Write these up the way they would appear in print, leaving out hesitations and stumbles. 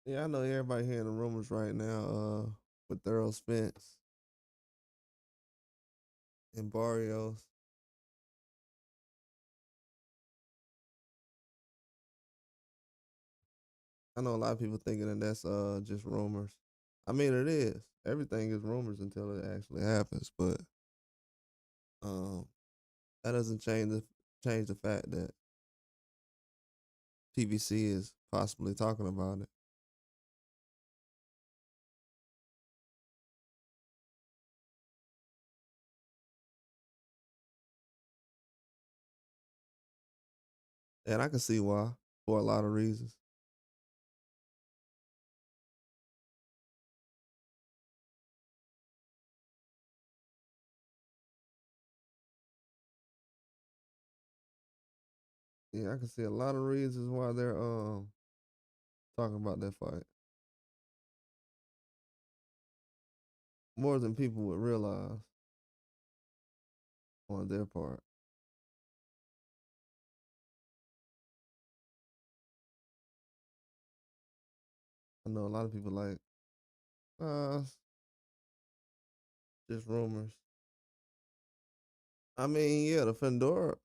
Yeah, I know everybody hearing the rumors right now, with Errol Spence and Barrios. I know a lot of people thinking that that's just rumors. I mean, it is. Everything is rumors until it actually happens, but um, that doesn't change the fact that PBC is possibly talking about it. And I can see why for a lot of reasons. Yeah, I can see a lot of reasons why they're talking about that fight more than people would realize on their part. I know a lot of people like just rumors. I mean, yeah, the Fedora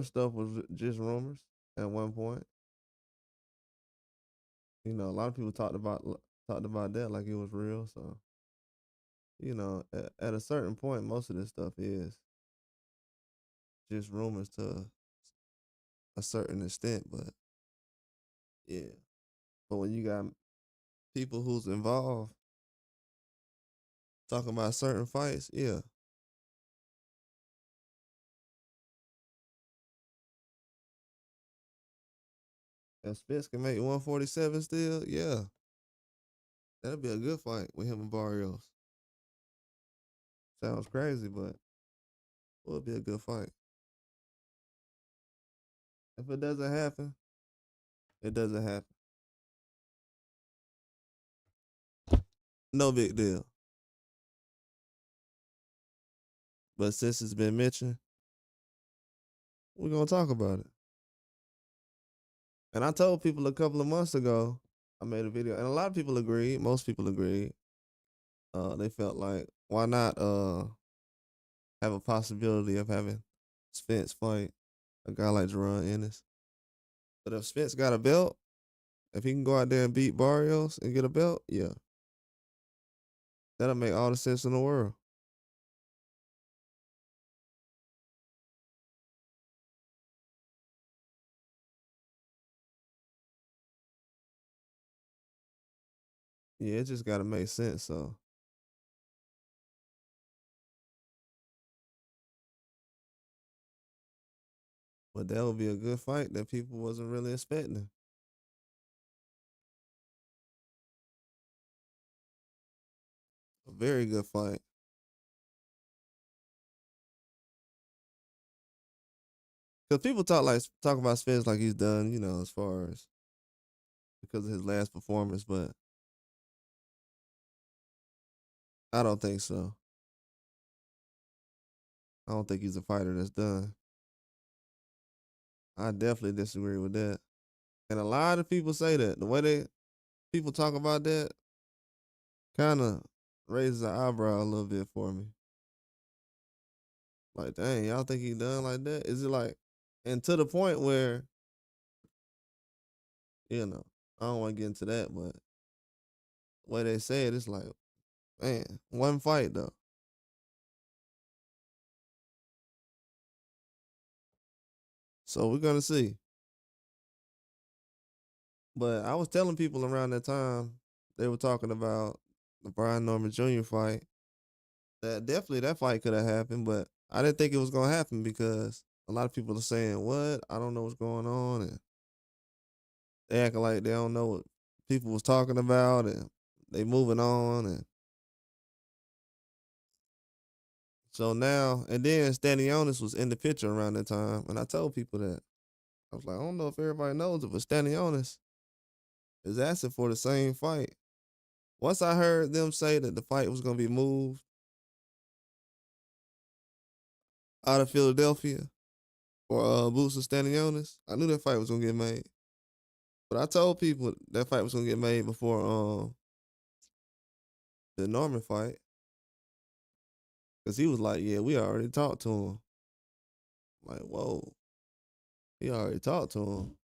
stuff was just rumors at one point. You know, a lot of people talked about that like it was real. So, you know, at a certain point, most of this stuff is just rumors to a certain extent. But yeah, but when you got people who's involved talking about certain fights, yeah, if Spence can make 147 still, yeah, that'd be a good fight with him and Barrios. Sounds crazy, but it would be a good fight. If it doesn't happen, it doesn't happen. No big deal. But since it's been mentioned, we're gonna talk about it. And I told people a couple of months ago, I made a video, and a lot of people agreed. Most people agreed. They felt like why not have a possibility of having Spence fight a guy like Jaron Ennis. But if Spence got a belt, if he can go out there and beat Barrios and get a belt, yeah, that'll make all the sense in the world. Yeah, it just gotta make sense. So, but that would be a good fight that people wasn't really expecting. A very good fight. Because people talk about Spence like he's done, you know, as far as because of his last performance, but I don't think so. I don't think he's a fighter that's done. I definitely disagree with that. And a lot of people say that. The way people talk about that kind of raises an eyebrow a little bit for me. Like, dang, y'all think he done like that? Is it like, and to the point where, you know, I don't want to get into that, but the way they say it, it's like, man, one fight though. So we're gonna see. But I was telling people around that time, they were talking about the Brian Norman Jr. fight. That definitely that fight could have happened, but I didn't think it was gonna happen because a lot of people are saying, "What? I don't know what's going on," and they acting like they don't know what people was talking about, and they moving on, and so now and then Stanionis was in the picture around that time, and I told people that I was like, I don't know if everybody knows it, but Stanionis is asking for the same fight. Once I heard them say that the fight was gonna be moved out of Philadelphia for Boots and Stanionis, I knew that fight was gonna get made. But I told people that fight was gonna get made before the Norman fight. Cause he was like, yeah, we already talked to him. I'm like, whoa, he already talked to him.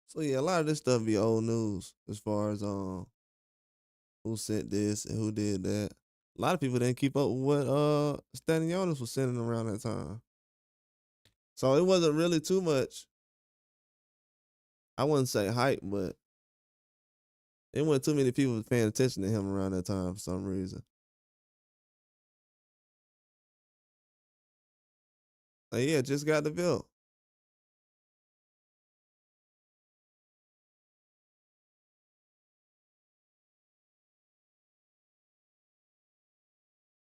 So yeah, a lot of this stuff be old news as far as who sent this and who did that. A lot of people didn't keep up with what Stanionis was sending around that time. So it wasn't really too much. I wouldn't say hype, but it wasn't too many people paying attention to him around that time for some reason. Like, yeah, just got the belt.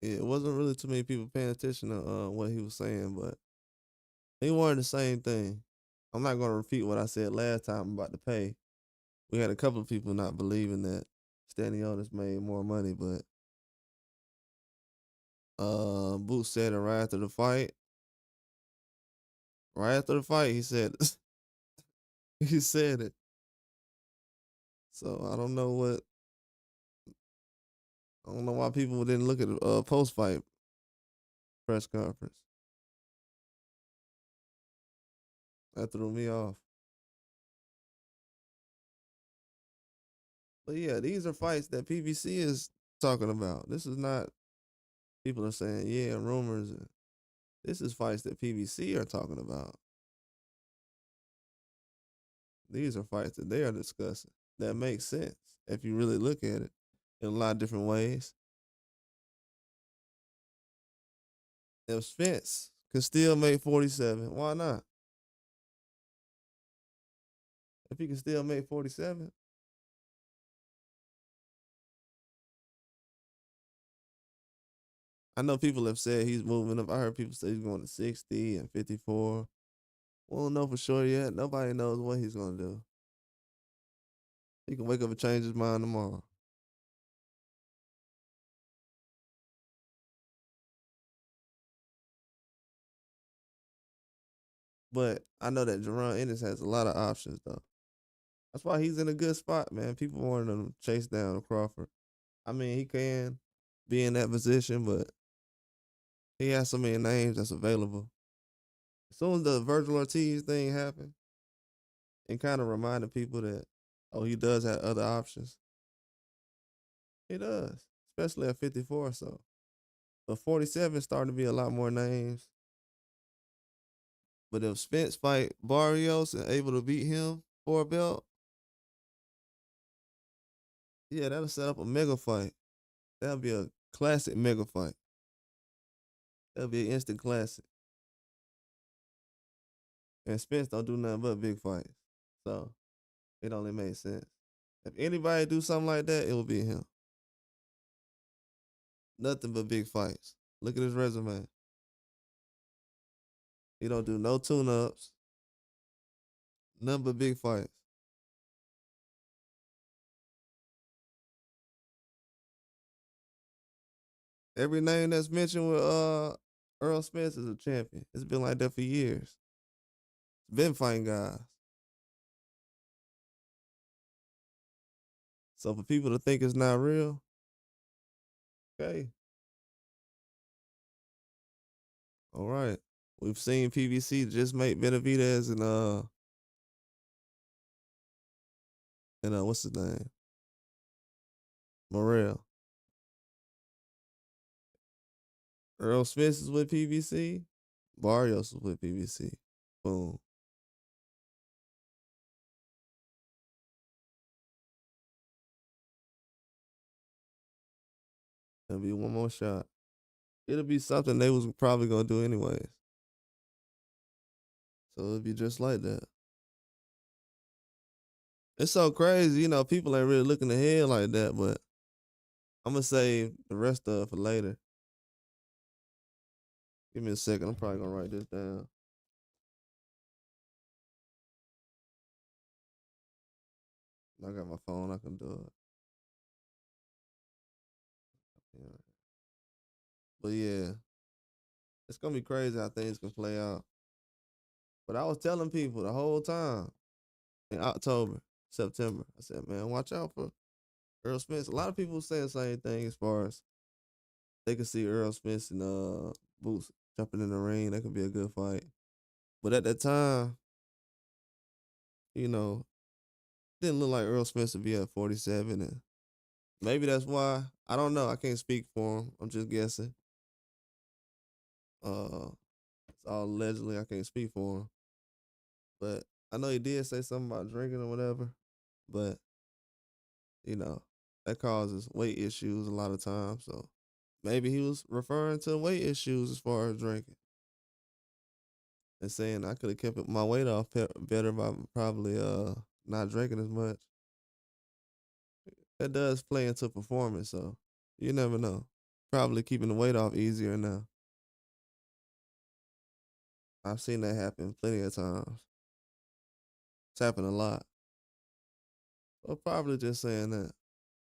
Yeah, it wasn't really too many people paying attention to what he was saying, but he wanted the same thing. I'm not gonna repeat what I said last time about the pay. We had a couple of people not believing that Stanionis made more money, but Boots said it right after the fight. Right after the fight, he said he said it. So I don't know why people didn't look at the post fight press conference. That threw me off. But yeah, these are fights that PBC is talking about. This is not people are saying, yeah, rumors. This is fights that PBC are talking about. These are fights that they are discussing that make sense if you really look at it in a lot of different ways. If Spence can still make 47, why not? If he can still make 47, I know people have said he's moving up. I heard people say he's going to 60 and 54. We don't know for sure yet. Nobody knows what he's going to do. He can wake up and change his mind tomorrow. But I know that Jaron Ennis has a lot of options, though. That's why he's in a good spot, man. People want him to chase down Crawford. I mean, he can be in that position, but he has so many names that's available. As soon as the Virgil Ortiz thing happened, it kind of reminded people that, oh, he does have other options. He does, especially at 54 or so. But 47 starting to be a lot more names. But if Spence fight Barrios and able to beat him for a belt, yeah, that'll set up a mega fight. That'll be a classic mega fight. That'll be an instant classic. And Spence don't do nothing but big fights. So it only makes sense. If anybody do something like that, it will be him. Nothing but big fights. Look at his resume. He don't do no tune-ups. Nothing but big fights. Every name that's mentioned with Errol Spence is a champion. It's been like that for years. It's been fighting guys. So for people to think it's not real, okay, all right. We've seen PBC just make Benavidez and what's his name? Morrell. Earl Spence is with PBC. Barrios is with PBC. Boom. There'll be one more shot. It'll be something they was probably gonna do anyways. So it'll be just like that. It's so crazy, people ain't really looking ahead like that, but I'm gonna save the rest of it for later. Give me a second. I'm probably gonna write this down. I got my phone. I can do it. Yeah. But yeah, it's gonna be crazy how things can play out. But I was telling people the whole time in October, September. I said, man, watch out for Earl Spence. A lot of people saying the same thing as far as they could see Earl Spence and Boots jumping in the ring. That could be a good fight. But at that time, you know, didn't look like Earl Spence would be at 47, and maybe that's why. I don't know. I can't speak for him. I'm just guessing. It's all allegedly. I can't speak for him, but I know he did say something about drinking or whatever. But you know, that causes weight issues a lot of times. So maybe he was referring to weight issues as far as drinking and saying I could have kept my weight off better by probably not drinking as much. That does play into performance, so you never know. Probably keeping the weight off easier now. I've seen that happen plenty of times. It's happened a lot. But probably just saying that.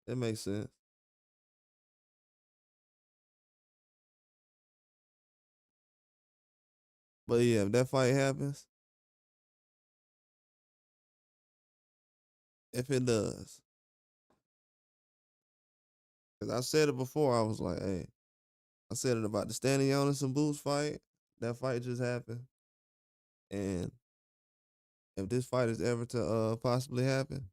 It makes sense. But yeah, if that fight happens, if it does, because I said it before, I was like, hey, I said it about the Standing Jonas and Boots fight. That fight just happened. And if this fight is ever to possibly happen,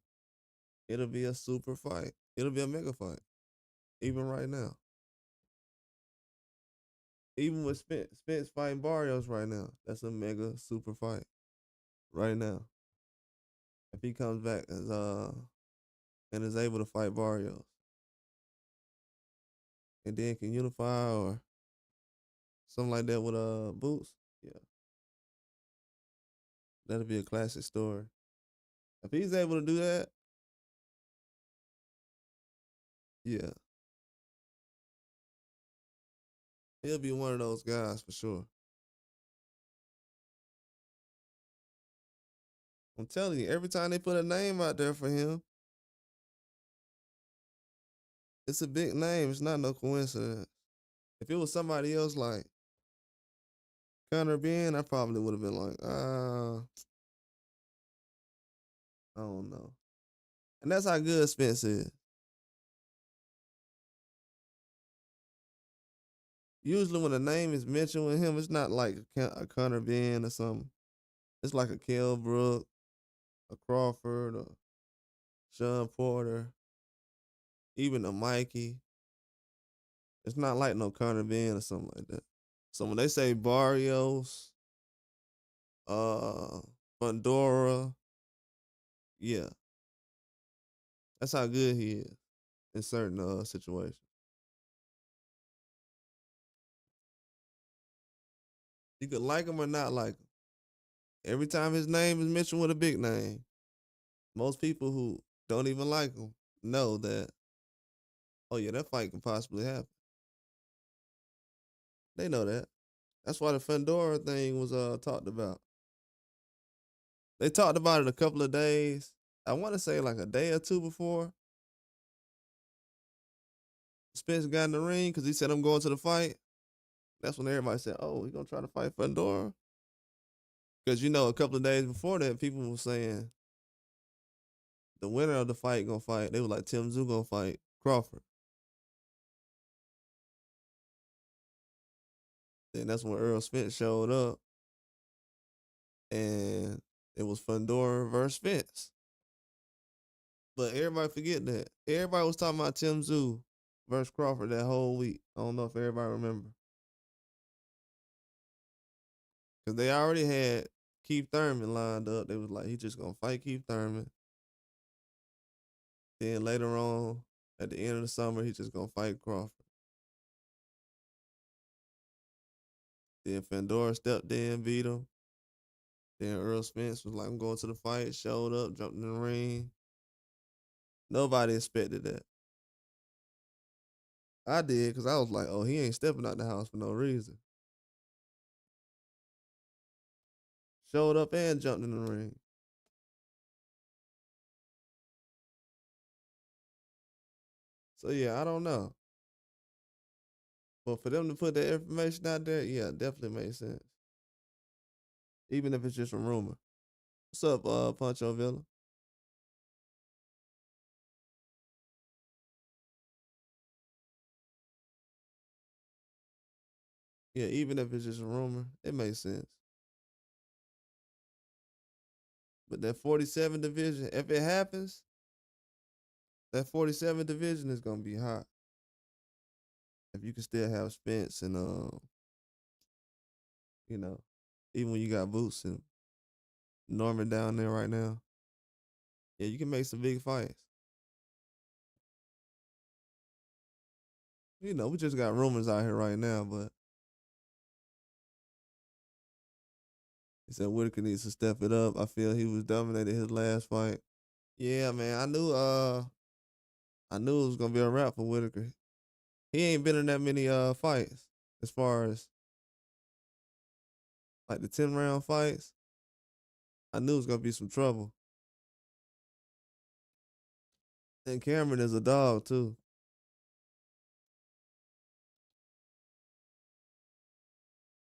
it'll be a super fight. It'll be a mega fight. Even right now. Even with Spence fighting Barrios right now, that's a mega super fight. Right now. If he comes back as and is able to fight Barrios. And then can unify or something like that with Boots. Yeah. That'll be a classic story. If he's able to do that, yeah. He'll be one of those guys for sure. I'm telling you, every time they put a name out there for him, it's a big name. It's not no coincidence. If it was somebody else like Connor Ben, I probably would have been like, I don't know. And that's how good Spence is. Usually when a name is mentioned with him, it's not like a Connor Ben or something. It's like a Kell Brook, a Crawford, or Sean Porter, even a Mikey. It's not like no Connor Ben or something like that. So when they say Barrios, uh, Fundora, yeah, that's how good he is in certain situations. You could like him or not like him. Every time his name is mentioned with a big name, most people who don't even like him know that, oh yeah, that fight can possibly happen. They know that. That's why the Fundora thing was talked about. They talked about it a couple of days. I want to say like a day or two before Spence got in the ring because he said I'm going to the fight. That's when everybody said, "Oh, he's gonna try to fight Fundora." Because you know, a couple of days before that, people were saying the winner of the fight gonna fight. They were like Tim Tszyu gonna fight Crawford. Then that's when Earl Spence showed up, and it was Fundora versus Spence. But everybody forget that. Everybody was talking about Tim Tszyu versus Crawford that whole week. I don't know if everybody remember. Because they already had Keith Thurman lined up. They was like, he just gonna fight Keith Thurman. Then later on, at the end of the summer, he just gonna fight Crawford. Then Fundora stepped in, beat him. Then Earl Spence was like, I'm going to the fight, showed up, jumped in the ring. Nobody expected that. I did because I was like, oh, he ain't stepping out the house for no reason. Showed up and jumped in the ring. So yeah, I don't know. But for them to put that information out there, yeah, definitely makes sense. even if it's just a rumor. What's up, Pancho Villa? Yeah, even if it's just a rumor, it makes sense. But that 47 division, if it happens, that 47 division is gonna be hot. If you can still have Spence and you know, even when you got Boots and Norman down there right now, yeah, you can make some big fights. We just got rumors out here right now, but he said Whitaker needs to step it up. I feel he was dominated his last fight. Yeah, man, I knew it was gonna be a wrap for Whitaker. He ain't been in that many fights as far as like the 10 round fights. I knew it was gonna be some trouble. And Cameron is a dog too.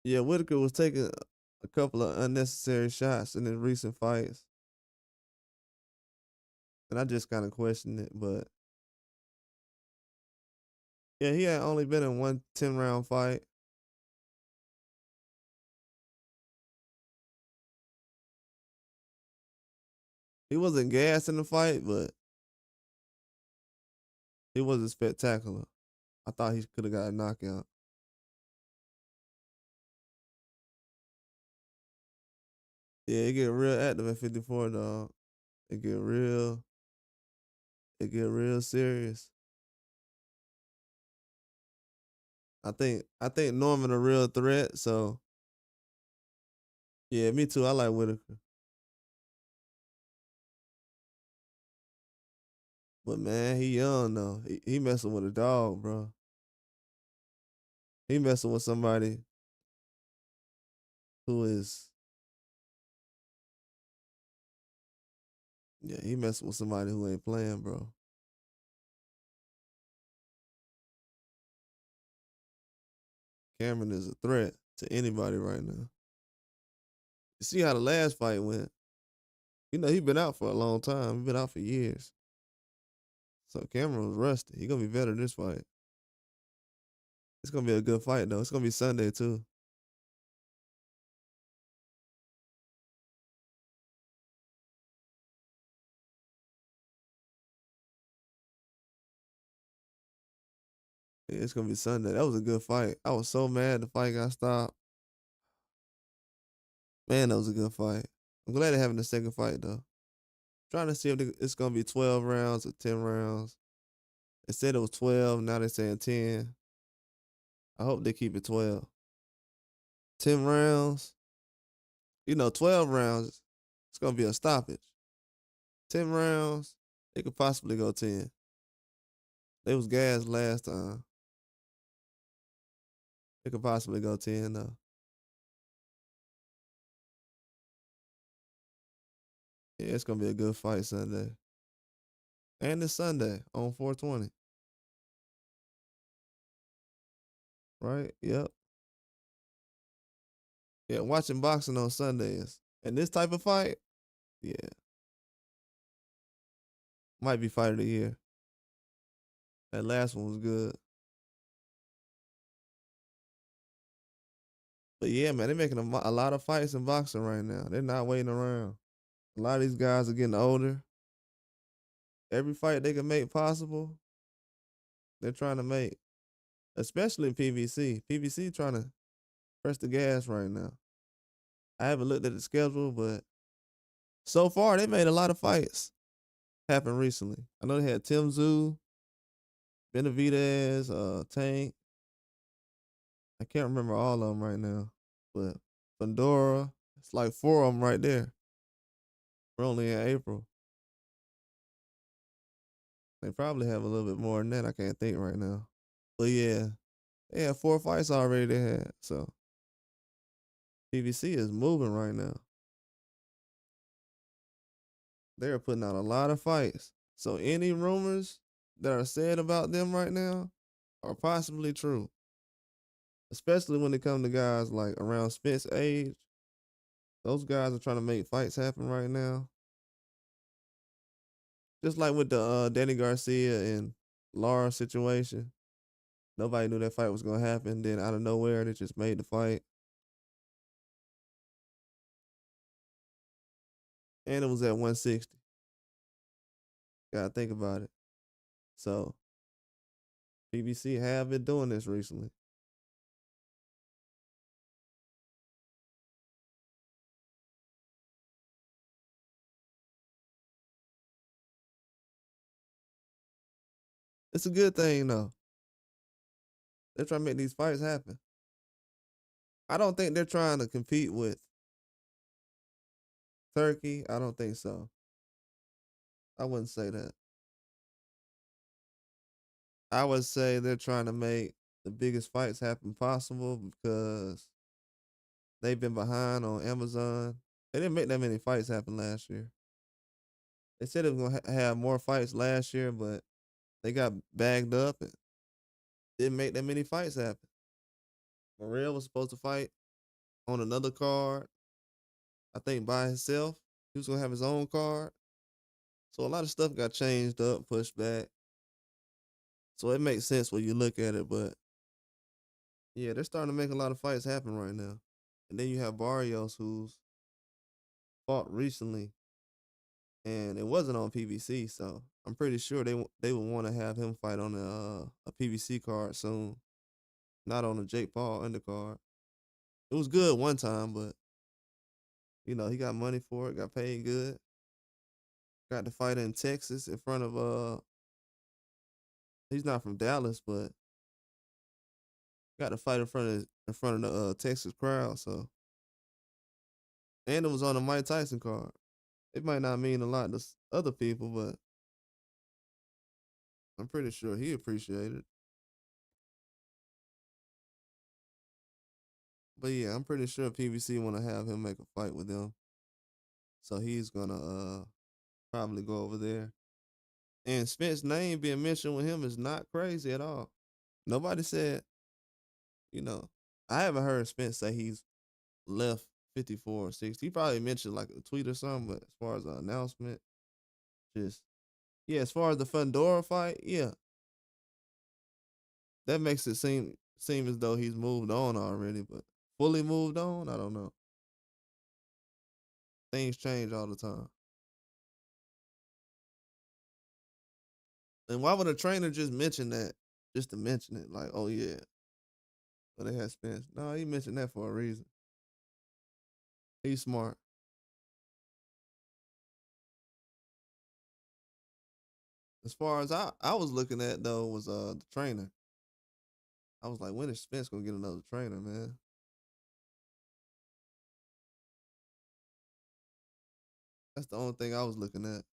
Yeah, Whitaker was taking a couple of unnecessary shots in his recent fights, and I just kind of questioned it. But yeah, he had only been in one 10 round fight. He wasn't gassed in the fight, but he wasn't spectacular. I thought he could have got a knockout. Yeah, it get real active at 54, dog. It get real. It get real serious. I think Norman a real threat. So yeah, me too. I like Whitaker, but man, he young though. He messing with a dog, bro. He messing with somebody who is yeah. He messing with somebody who ain't playing, bro. Cameron is a threat to anybody right now. You see how the last fight went. He been out for a long time. He been out for years. So Cameron was rusty. He gonna be better this fight. It's gonna be a good fight though. It's gonna be Sunday too. Yeah, it's gonna be Sunday. That was a good fight. I was so mad the fight got stopped. Man, that was a good fight. I'm glad they're having the second fight though. Trying to see if it's gonna be 12 rounds or 10 rounds. They said it was 12. Now they're saying 10. I hope they keep it 12. 10 rounds. 12 rounds. It's gonna be a stoppage. 10 rounds. It could possibly go 10. They was gassed last time. It could possibly go 10 though. Yeah, it's gonna be a good fight Sunday. And it's Sunday on 420. Right? Yep. Yeah, watching boxing on Sundays. And this type of fight, yeah, might be fight of the year. That last one was good. But yeah, man, they're making a lot of fights in boxing right now. They're not waiting around. A lot of these guys are getting older. Every fight they can make possible, they're trying to make. Especially in PVC. PVC trying to press the gas right now. I haven't looked at the schedule, but so far they made a lot of fights happen recently. I know they had Tim Zoo, Benavidez, Tank. I can't remember all of them right now, but Pandora. It's like four of them right there. We're only in April. They probably have a little bit more than that. I can't think right now. But yeah, they had four fights already they had. So PVC is moving right now. They're putting out a lot of fights. So any rumors that are said about them right now are possibly true. Especially when it comes to guys like around Spence age. Those guys are trying to make fights happen right now. Just like with the Danny Garcia and Lara situation. Nobody knew that fight was gonna happen. Then out of nowhere, they just made the fight, and it was at 160. Gotta think about it. So PBC have been doing this recently. It's a good thing though. They're trying to make these fights happen. I don't think they're trying to compete with Turkey. I don't think so. I wouldn't say that. I would say they're trying to make the biggest fights happen possible because they've been behind on Amazon. They didn't make that many fights happen last year. They said they were gonna have more fights last year, but they got bagged up and didn't make that many fights happen. Morrell was supposed to fight on another card, I think by himself. He was gonna have his own card. So a lot of stuff got changed up, pushed back. So it makes sense when you look at it, but yeah, they're starting to make a lot of fights happen right now. And then you have Barrios who's fought recently, and it wasn't on PBC, so I'm pretty sure they would want to have him fight on a PBC card soon, not on a Jake Paul undercard. It was good one time, but he got money for it, got paid good, got to fight in Texas in front of he's not from Dallas, but got to fight in front of the Texas crowd. So, and it was on the Mike Tyson card. It might not mean a lot to other people, but I'm pretty sure he appreciated it. But yeah, I'm pretty sure PBC want to have him make a fight with them. So he's gonna probably go over there. And Spence's name being mentioned with him is not crazy at all. Nobody said, you know, I haven't heard Spence say he's left 54 or 60. He probably mentioned like a tweet or something, but as far as an announcement, just yeah, as far as the Fundora fight, yeah, that makes it seem as though he's moved on already, but fully moved on, I don't know. Things change all the time. And why would a trainer just mention that just to mention it? Like, oh yeah, but they had Spence. No, he mentioned that for a reason. He's smart. As far as I was looking at though was the trainer. I was like, when is Spence gonna get another trainer, man? That's the only thing I was looking at.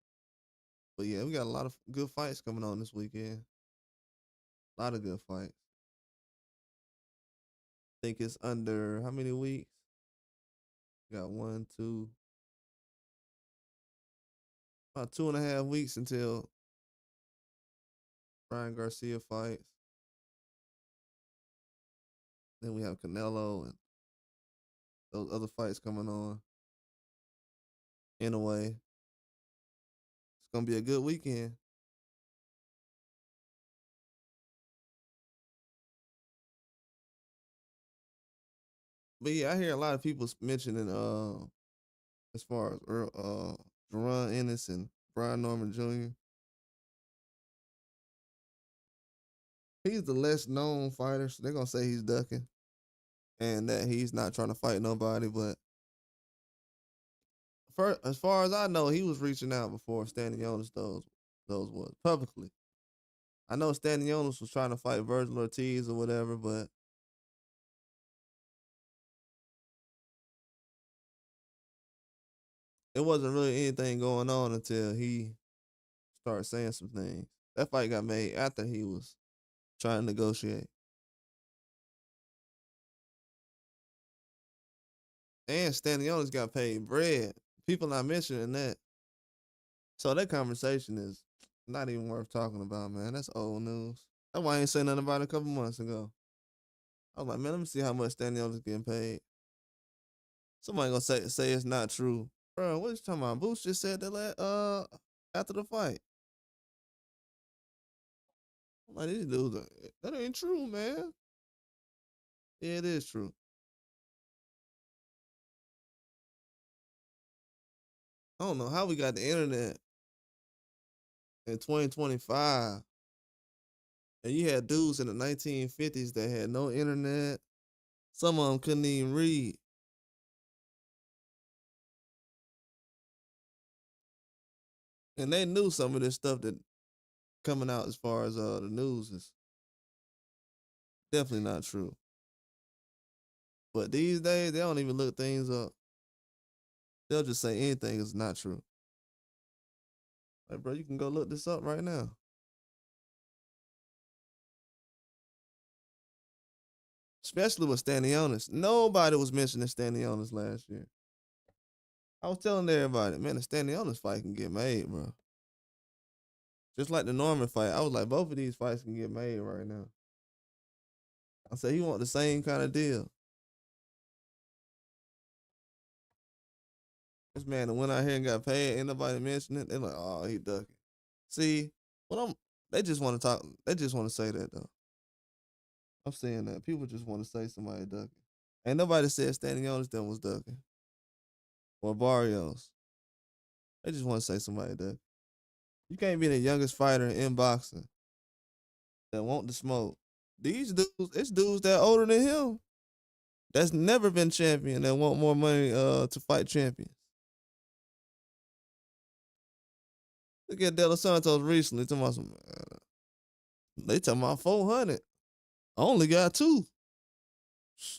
But yeah, we got a lot of good fights coming on this weekend. A lot of good fights. Think it's under how many weeks? We got one, two, about 2.5 weeks until Brian Garcia fights. Then we have Canelo and those other fights coming on. In a way, it's gonna be a good weekend. But yeah, I hear a lot of people mentioning as far as Jaron Ennis and Brian Norman Jr. He's the less known fighter, so they're gonna say he's ducking and that he's not trying to fight nobody. But as far as I know, he was reaching out before Stanley Jonas those was publicly. I know Stanley Jonas was trying to fight Virgil Ortiz or whatever, but it wasn't really anything going on until he started saying some things. That fight got made after he was trying to negotiate. And Stanionis got paid bread. People not mentioning that. So that conversation is not even worth talking about, man. That's old news. That's why I ain't say nothing about it a couple months ago. I was like, man, let me see how much Stanionis getting paid. Somebody gonna say it's not true, bro. What you talking about? Boots just said that after the fight. Like these dudes, that ain't true, man. Yeah, it is true. I don't know how we got the internet in 2025, and you had dudes in the 1950s that had no internet. Some of them couldn't even read, and they knew some of this stuff that coming out as far as the news is definitely not true. But these days, they don't even look things up. They'll just say anything is not true. Like, bro, you can go look this up right now. Especially with Stanionis. Nobody was mentioning Stanionis last year. I was telling everybody, man, the Stanionis fight can get made, bro. Just like the Norman fight. I was like, both of these fights can get made right now. I said, you want the same kind of deal. This man that went out here and got paid, ain't nobody mentioning it. They're like, oh, he ducking. See, what they just want to talk, they just want to say that though. I'm saying that. People just want to say somebody ducking. Ain't nobody said Stanionis that was ducking. Or Barrios. They just want to say somebody ducking. You can't be the youngest fighter in boxing that want the smoke. These dudes, it's dudes that older than him that's never been champion that want more money to fight champions. Look at De Los Santos recently talking about some. They talking about 400. I only got two.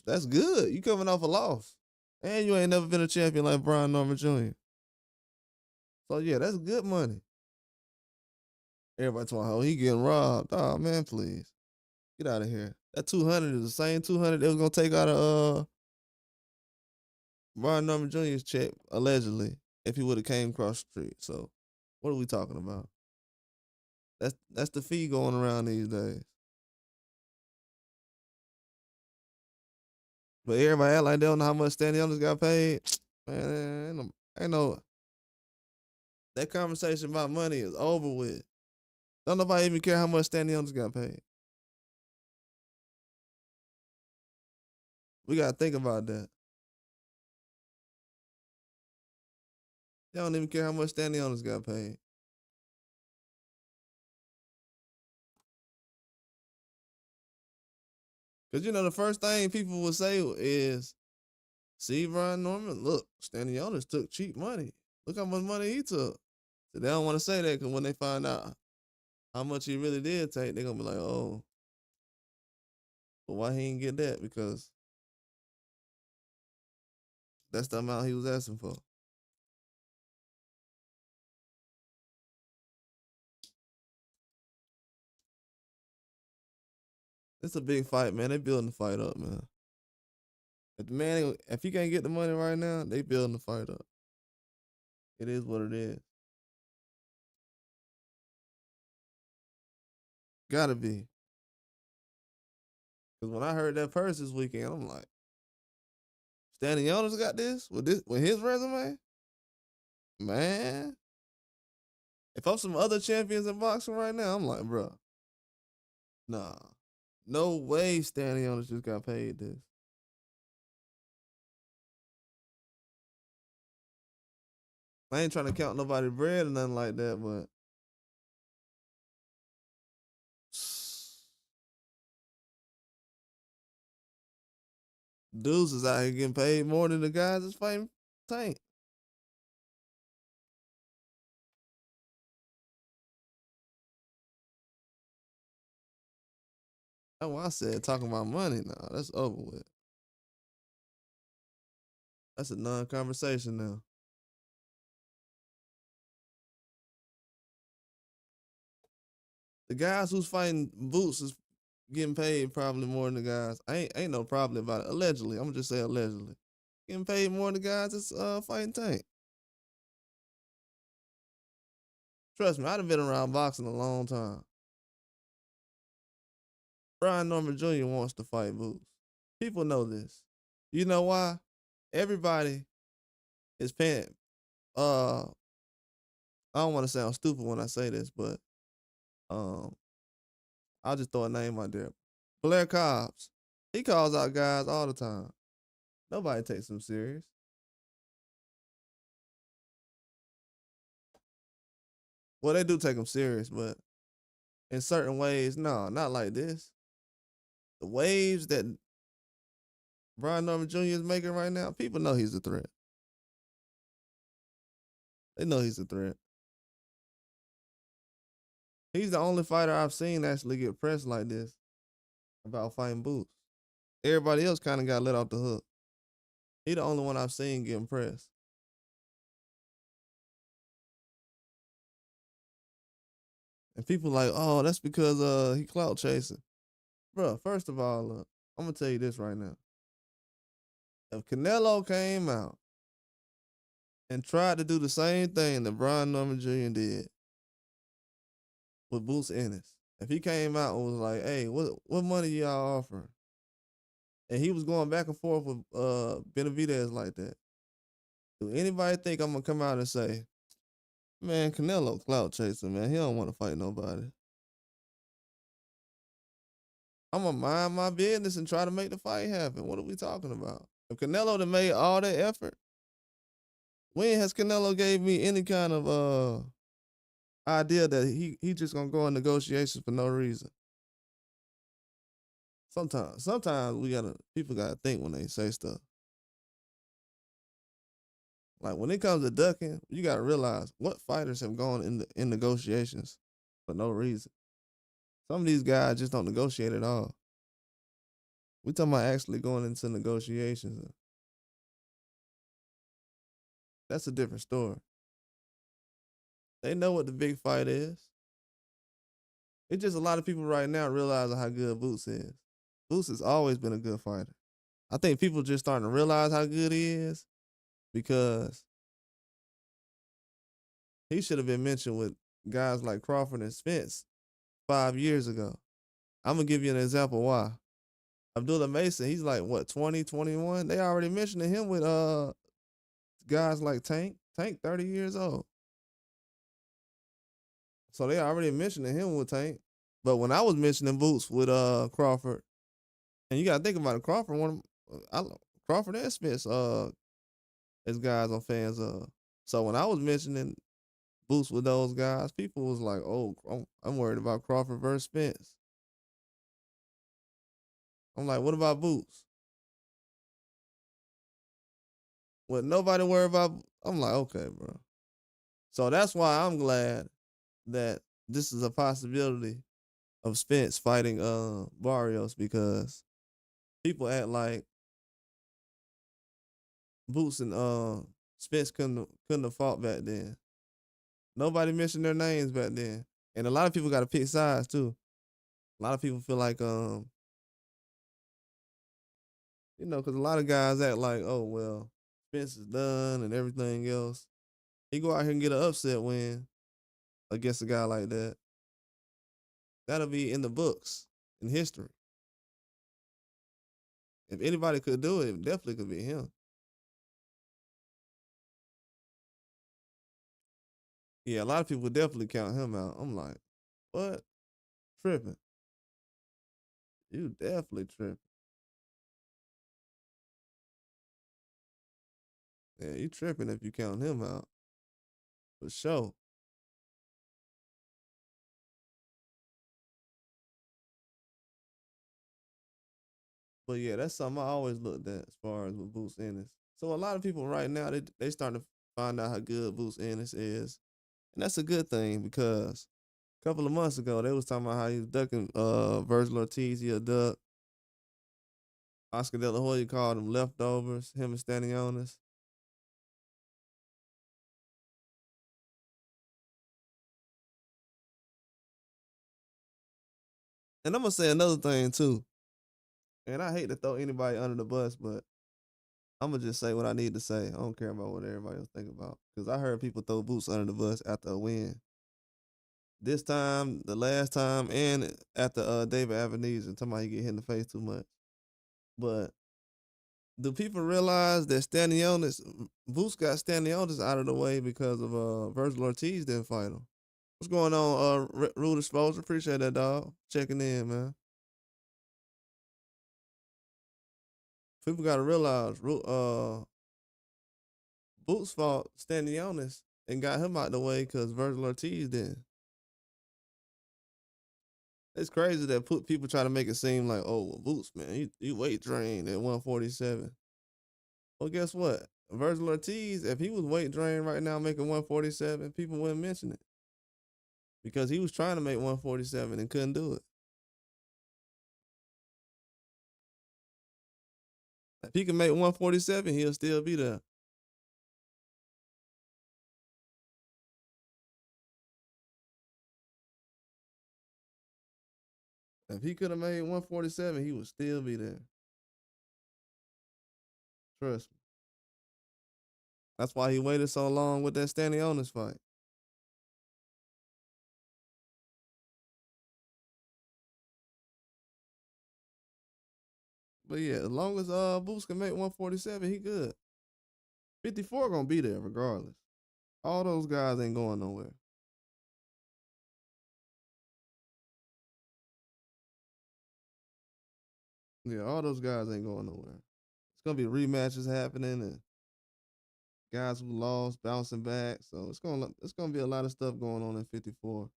That's good. You coming off a loss, and you ain't never been a champion like Brian Norman Jr. So yeah, that's good money. Everybody talking, oh, he getting robbed. Oh man, please get out of here. That 200 is the same 200 they was gonna take out of Brian Norman Jr.'s check allegedly if he would have came across the street. So what are we talking about? That's the fee going around these days. But everybody act like they don't know how much Stanley got paid. Man, ain't no that conversation about money is over with. Don't nobody even care how much Stanley got paid. We gotta think about that. They don't even care how much Stanley got paid. Cause you know the first thing people will say is, "See, Brian Norman, look, Stanley took cheap money. Look how much money he took." So they don't want to say that because when they find out how much he really did take, they're gonna be like, "Oh, but why he didn't get that?" Because that's the amount he was asking for. It's a big fight, man. They building the fight up, man. If he can't get the money right now, they building the fight up. It is what it is. Gotta be. Cause when I heard that purse this weekend, I'm like, Stanley got this with his resume, man. If I'm some other champions in boxing right now, I'm like, bro, nah, no way. Stanley just got paid this. I ain't trying to count nobody bread or nothing like that, but dudes is out here getting paid more than the guys that's fighting Tank. That's why I said talking about money now. That's over with. That's a non-conversation now. The guys who's fighting Boots is getting paid probably more than the guys. Ain't no problem about it. Allegedly, I'm gonna just say allegedly, getting paid more than the guys that's fighting Tank. Trust me, I'd have been around boxing a long time. Brian Norman Jr. wants to fight Boots. People know this. You know why? Everybody is paying. Uh, I don't want to sound stupid when I say this, but um, I'll just throw a name out there. Blair Cobbs. He calls out guys all the time. Nobody takes him serious. Well, they do take him serious, but in certain ways, no, not like this. The waves that Brian Norman Jr. is making right now, people know he's a threat. They know he's a threat. He's the only fighter I've seen actually get pressed like this about fighting Boots. Everybody else kind of got let off the hook. He the only one I've seen getting pressed. And people like, oh, that's because he clout chasing. Bro, first of all, look, I'm gonna tell you this right now. If Canelo came out and tried to do the same thing that Brian Norman Jr. did with Boots Ennis, if he came out and was like, hey, what money y'all offering? And he was going back and forth with Benavidez like that. Do anybody think I'm gonna come out and say, man, Canelo clout chasing, man. He don't want to fight nobody. I'm gonna mind my business and try to make the fight happen. What are we talking about? If Canelo done made all that effort, when has Canelo gave me any kind of idea that he just gonna go in negotiations for no reason? Sometimes people gotta think when they say stuff. Like when it comes to ducking, you gotta realize what fighters have gone in negotiations for no reason. Some of these guys just don't negotiate at all. We talking about actually going into negotiations. That's a different story. They know what the big fight is. It's just a lot of people right now realizing how good Boots is. Boots has always been a good fighter. I think people just starting to realize how good he is because he should have been mentioned with guys like Crawford and Spence 5 years ago. I'm going to give you an example why. Abdullah Mason, he's like, what, 20, 21? They already mentioning him with guys like Tank. Tank, 30 years old. So they already mentioning him with Tank. But when I was mentioning Boots with Crawford, and you got to think about it, Crawford and Spence as guys I'm fans of. So when I was mentioning Boots with those guys, people was like, oh, I'm worried about Crawford versus Spence. I'm like, what about Boots? What nobody worried about? I'm like, okay, bro. So that's why I'm glad that this is a possibility of Spence fighting Barrios because people act like Boots and Spence couldn't have fought back then. Nobody mentioned their names back then. And a lot of people got to pick sides too. A lot of people feel like because a lot of guys act like, oh well, Spence is done and everything else. He go out here and get an upset win against a guy like that. That'll be in the books, in history. If anybody could do it, it definitely could be him. Yeah, a lot of people definitely count him out. I'm like, what? Tripping. You definitely tripping. Yeah, you tripping if you count him out. For sure. But yeah, that's something I always looked at as far as with Boots Ennis. So a lot of people right now, they starting to find out how good Boots Ennis is. And that's a good thing because a couple of months ago, they was talking about how he was ducking Virgil Ortiz, he a duck. Oscar De La Hoya called him leftovers, him and Stanionis. And I'm gonna say another thing too. And I hate to throw anybody under the bus, but I'm gonna just say what I need to say. I don't care about what everybody else think about. Cause I heard people throw Boots under the bus after a win. This time, the last time, and after David Avenese and talking about he get hit in the face too much. But Do people realize that Stanionis, Boots got Stanionis out of the way because of Virgil Ortiz didn't fight him? What's going on, Rude Exposure? Appreciate that, dog. Checking in, man. People got to realize, Boots fought Stanionis and got him out the way because Virgil Ortiz didn't. It's crazy that people try to make it seem like, oh, well, Boots, man, he weight drained at 147. Well, guess what? Virgil Ortiz, if he was weight drained right now making 147, people wouldn't mention it because he was trying to make 147 and couldn't do it. If he can make 147, he'll still be there. If he could have made 147, he would still be there. Trust me. That's why he waited so long with that Stanionis fight. But yeah, as long as Boots can make 147, he good. 54 gonna be there regardless. All those guys ain't going nowhere. Yeah, all those guys ain't going nowhere. It's gonna be rematches happening and guys who lost bouncing back. So it's gonna be a lot of stuff going on in 54.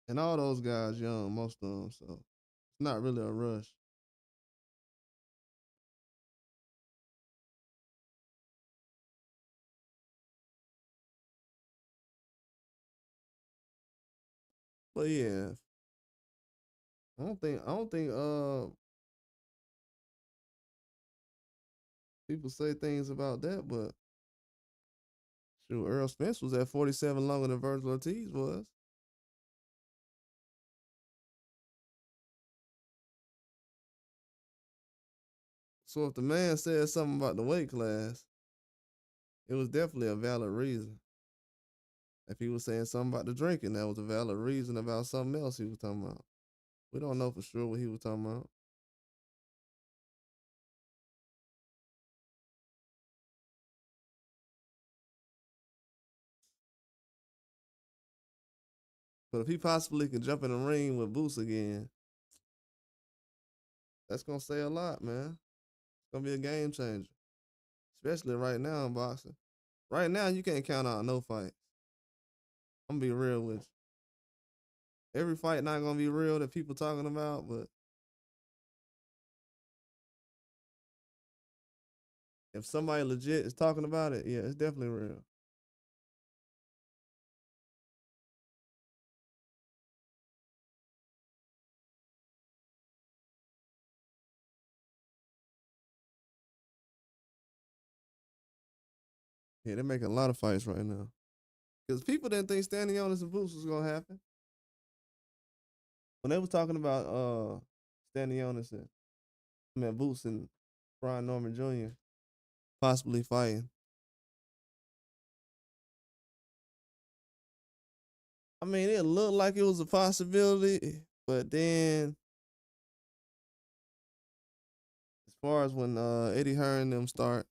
And all those guys young, most of them. So it's not really a rush. But yeah, I don't think people say things about that, but shoot, Errol Spence was at 47 longer than Virgil Ortiz was. So if the man said something about the weight class, it was definitely a valid reason. If he was saying something about the drinking, that was a valid reason about something else he was talking about. We don't know for sure what he was talking about. But if he possibly can jump in the ring with Boots again, that's gonna say a lot, man. It's gonna be a game changer, especially right now in boxing. Right now, you can't count out no fights. I'm gonna be real with you. Every fight not gonna be real that people talking about, but if somebody legit is talking about it, yeah, it's definitely real. Yeah, they're making a lot of fights right now because people didn't think standing on and Boots was gonna happen when they was talking about standing on and Boots and Brian Norman Jr. possibly fighting. I mean, it looked like it was a possibility, but then as far as when Eddie Hearn and them start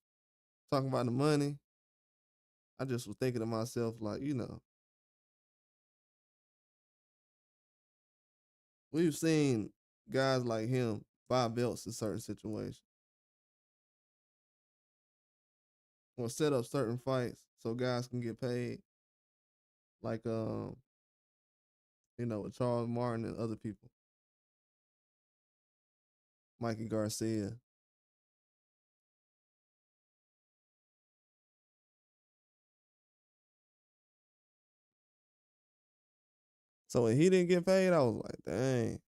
talking about the money, I just was thinking to myself, like, we've seen guys like him buy belts in certain situations or set up certain fights so guys can get paid, like with Charles Martin and other people, Mikey Garcia. So when he didn't get paid, I was like, dang,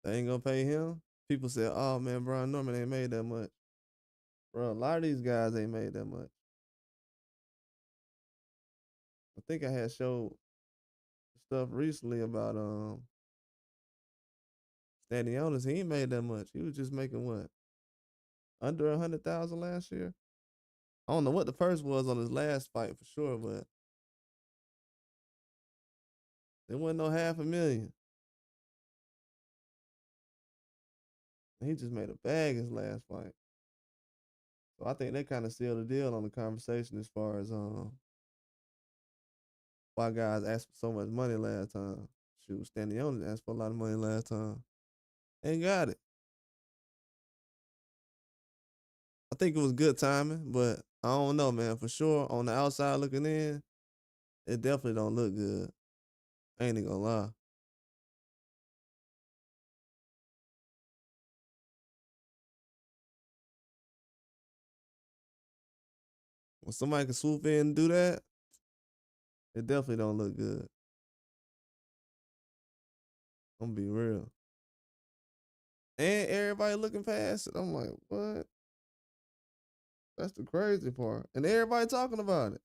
they ain't gonna pay him. People said, oh man, Brian Norman ain't made that much. Bro, a lot of these guys ain't made that much. I think I had showed stuff recently about Stanionis. He ain't made that much. He was just making what, under 100,000 last year. I don't know what the purse was on his last fight for sure, but it wasn't no half a million. He just made a bag his last fight. So I think they kind of sealed the deal on the conversation as far as why guys asked for so much money last time. Shoot, Stanley only asked for a lot of money last time. Ain't got it. I think it was good timing, but I don't know, man. For sure, on the outside looking in, it definitely don't look good. I ain't even gonna lie. When somebody can swoop in and do that, it definitely don't look good. I'm gonna be real. And everybody looking past it. I'm like, what? That's the crazy part. And everybody talking about it.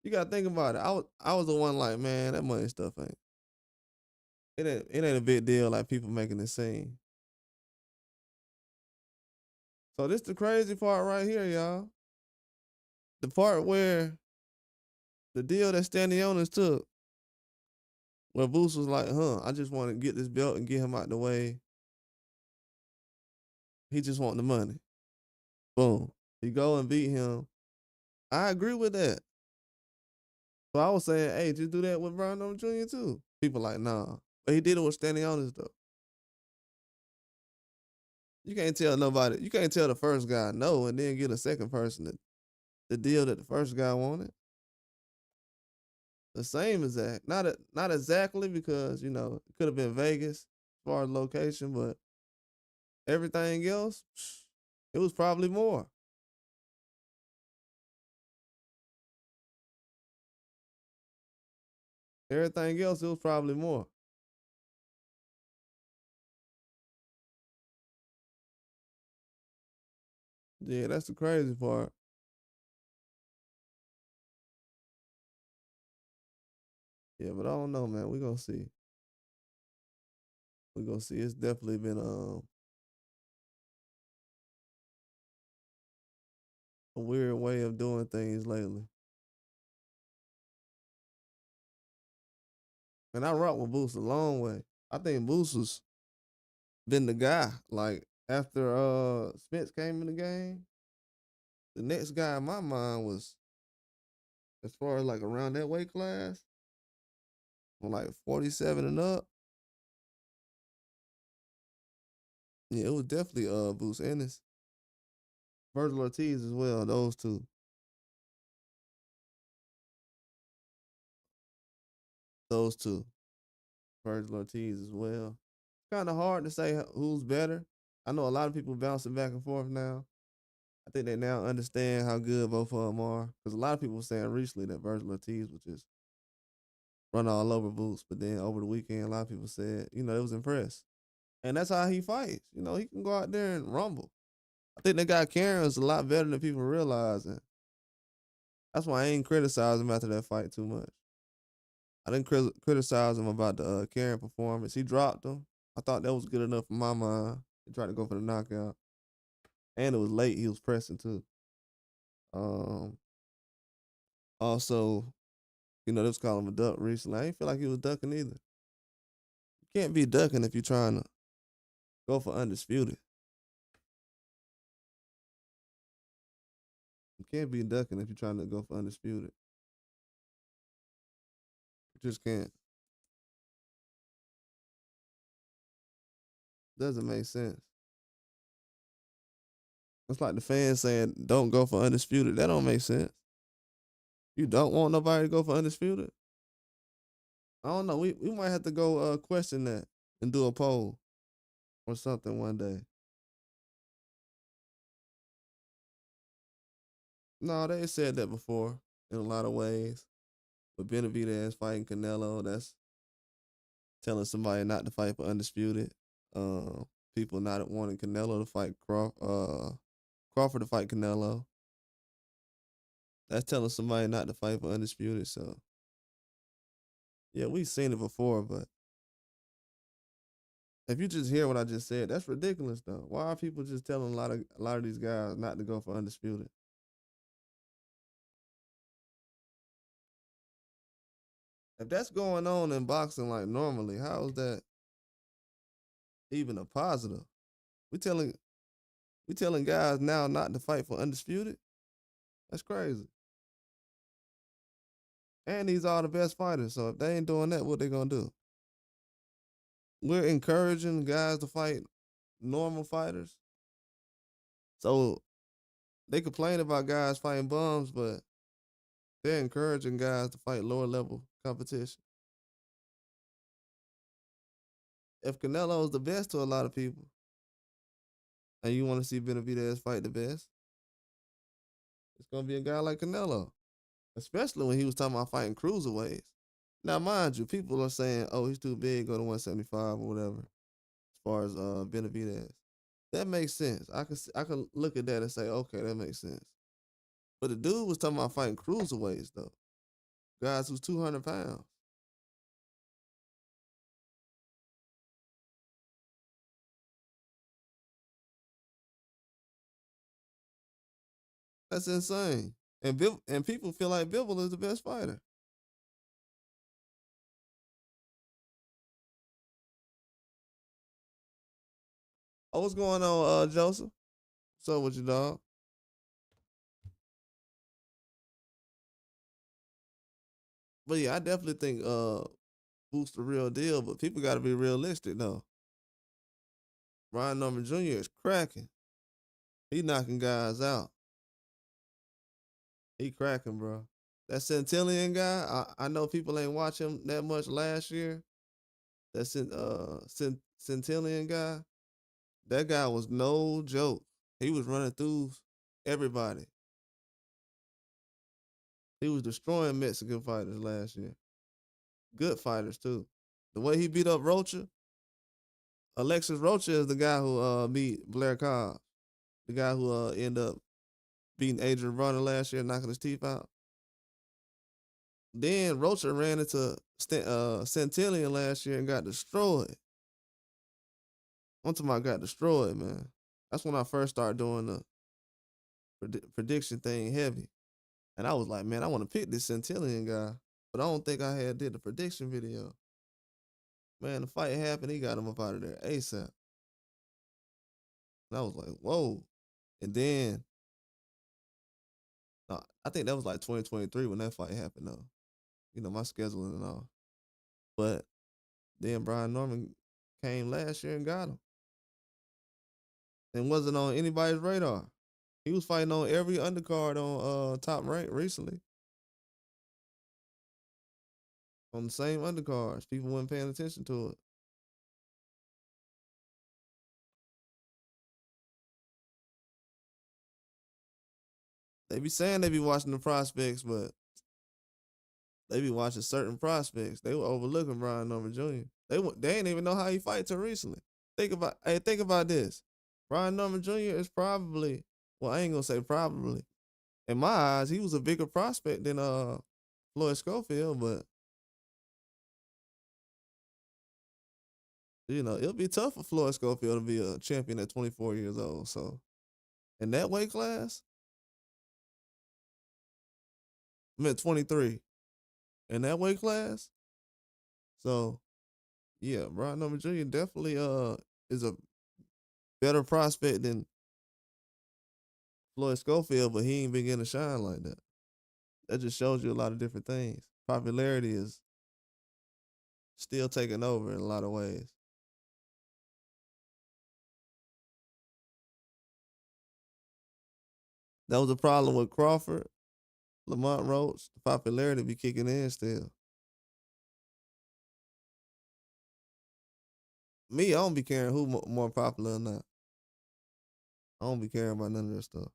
You gotta think about it. I was the one like, man, that money stuff it ain't a big deal like people making it seem. So this the crazy part right here, y'all. The part where the deal that Stanionis took, where Boost was like, I just want to get this belt and get him out the way. He just want the money. Boom. He go and beat him. I agree with that. So I was saying, hey, just do that with Brian Norman Jr. too. People like, nah. But he did it with Stanionis though. You can't tell nobody. You can't tell the first guy no and then get a second person the deal that the first guy wanted. The same exact. Not exactly because, it could have been Vegas as far as location, but everything else, it was probably more. Everything else, it was probably more. Yeah, that's the crazy part. Yeah, but I don't know, man. We gonna see. We gonna see. It's definitely been a weird way of doing things lately. And I rock with Boost a long way. I think Boost has been the guy. Like after Spence came in the game, the next guy in my mind was as far as like around that weight class, from like 47 and up. Yeah, it was definitely Boost Ennis. Virgil Ortiz as well, those two. Those two. Virgil Ortiz as well. Kind of hard to say who's better. I know a lot of people bouncing back and forth now. I think they now understand how good both of them are. Because a lot of people were saying recently that Virgil Ortiz was just run all over Boots. But then over the weekend, a lot of people said, they was impressed. And that's how he fights. He can go out there and rumble. I think that guy Karen is a lot better than people realize. And that's why I ain't criticize him after that fight too much. I didn't criticize him about the Karen performance. He dropped him. I thought that was good enough for my mind. He tried to go for the knockout. And it was late. He was pressing too. Um, Also, they was calling him a duck recently. I ain't feel like he was ducking either. You can't be ducking if you're trying to go for undisputed. You can't be ducking if you're trying to go for undisputed. You just can't. Doesn't make sense. It's like the fans saying, don't go for undisputed. That don't make sense. You don't want nobody to go for undisputed? I don't know. We might have to go question that and do a poll or something one day. No, they said that before in a lot of ways. But Benavidez fighting Canelo, that's telling somebody not to fight for undisputed. Uh, People not wanting Canelo to fight Crawford to fight Canelo. That's telling somebody not to fight for undisputed. So yeah, we've seen it before, but if you just hear what I just said, that's ridiculous though. Why are people just telling a lot of these guys not to go for undisputed? If that's going on in boxing like normally, how is that even a positive? We telling we telling guys now not to fight for undisputed. That's crazy. And these are the best fighters. So if they ain't doing that, what they gonna do? We're encouraging guys to fight normal fighters. So they complain about guys fighting bums, but they're encouraging guys to fight lower level competition. If Canelo's the best to a lot of people, and you want to see Benavidez fight the best, it's gonna be a guy like Canelo, especially when he was talking about fighting cruiserweights. Now, mind you, people are saying, "Oh, he's too big, go to 175 or whatever." As far as Benavidez, that makes sense. I can look at that and say, "Okay, that makes sense." But the dude was talking about fighting cruiserweights though, guys who's 200 pounds. That's insane. And people feel like Bivol is the best fighter. Oh, what's going on, Joseph? What's up with you, dog? But yeah, I definitely think Boost's the real deal, but people got to be realistic though. Ryan Norman Jr. is cracking. He knocking guys out. He cracking, bro. That Centillion guy, I know people ain't watch him that much last year. That Centillion guy, that guy was no joke. He was running through everybody. He was destroying Mexican fighters last year. Good fighters too. The way he beat up Rocha, Alexis Rocha is the guy who beat Blair Cobb, the guy who ended up beating Adrian Bronner last year, knocking his teeth out. Then Rocha ran into Centillion last year and got destroyed. One time I got destroyed, man. That's when I first started doing the prediction thing heavy. And I was like, man, I want to pick this Centillion guy. But I don't think I had did the prediction video. Man, the fight happened. He got him up out of there ASAP. And I was like, whoa. And then, I think that was like 2023 when that fight happened, though. You know, my scheduling and all. But then Brian Norman came last year and got him. And wasn't on anybody's radar. He was fighting on every undercard on Top Rank recently. On the same undercards. People weren't paying attention to it. They be saying they be watching the prospects, but they be watching certain prospects. They were overlooking Brian Norman Jr. They didn't even know how he fight till recently. Think about this. Brian Norman Jr. is probably, well, I ain't gonna say probably. In my eyes, he was a bigger prospect than Floyd Schofield, but you know, it'll be tough for Floyd Schofield to be a champion at 24 years old. So in that weight class, I'm at 23. In that weight class, so yeah, Brian Norman Jr. definitely is a better prospect than Floyd Schofield, but he ain't been getting to shine like that. That just shows you a lot of different things. Popularity is still taking over in a lot of ways. That was a problem with Crawford, Lamont Roach. The popularity be kicking in still. Me, I don't be caring who more popular or not. I don't be caring about none of that stuff.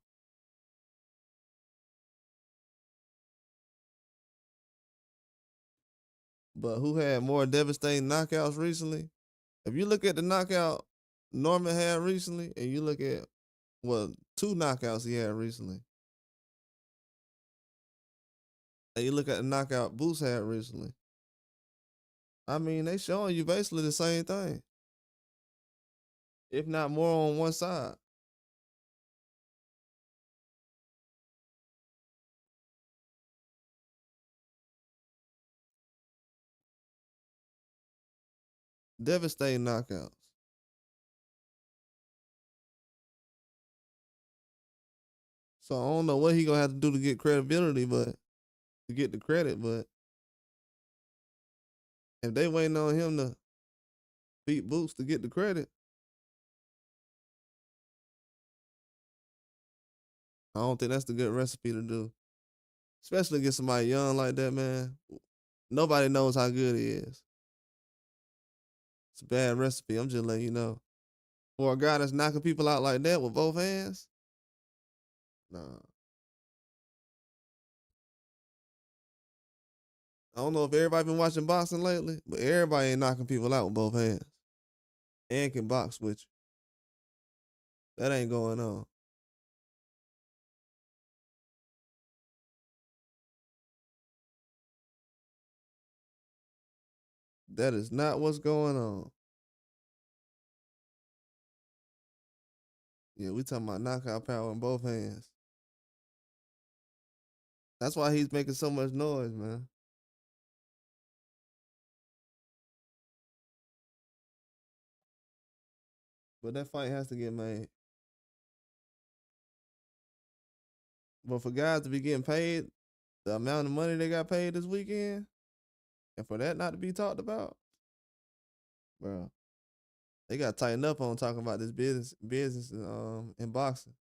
But who had more devastating knockouts recently? If you look at the knockout Norman had recently, and you look at, well, two knockouts he had recently, and you look at the knockout Boost had recently, I mean, they showing you basically the same thing, if not more on one side. Devastating knockouts. So I don't know what he gonna have to do to get credibility, but to get the credit. But if they waiting on him to beat Boots to get the credit, I don't think that's the good recipe to do. Especially get somebody young like that, man. Nobody knows how good he is. It's a bad recipe. I'm just letting you know. For a guy that's knocking people out like that with both hands, nah. I don't know if everybody been watching boxing lately, but everybody ain't knocking people out with both hands and can box with you. That ain't going on. That is not what's going on. Yeah, we talking about knockout power in both hands. That's why he's making so much noise, man. But that fight has to get made. But for guys to be getting paid the amount of money they got paid this weekend, and for that not to be talked about, bro, they got to tighten up on talking about this business in boxing.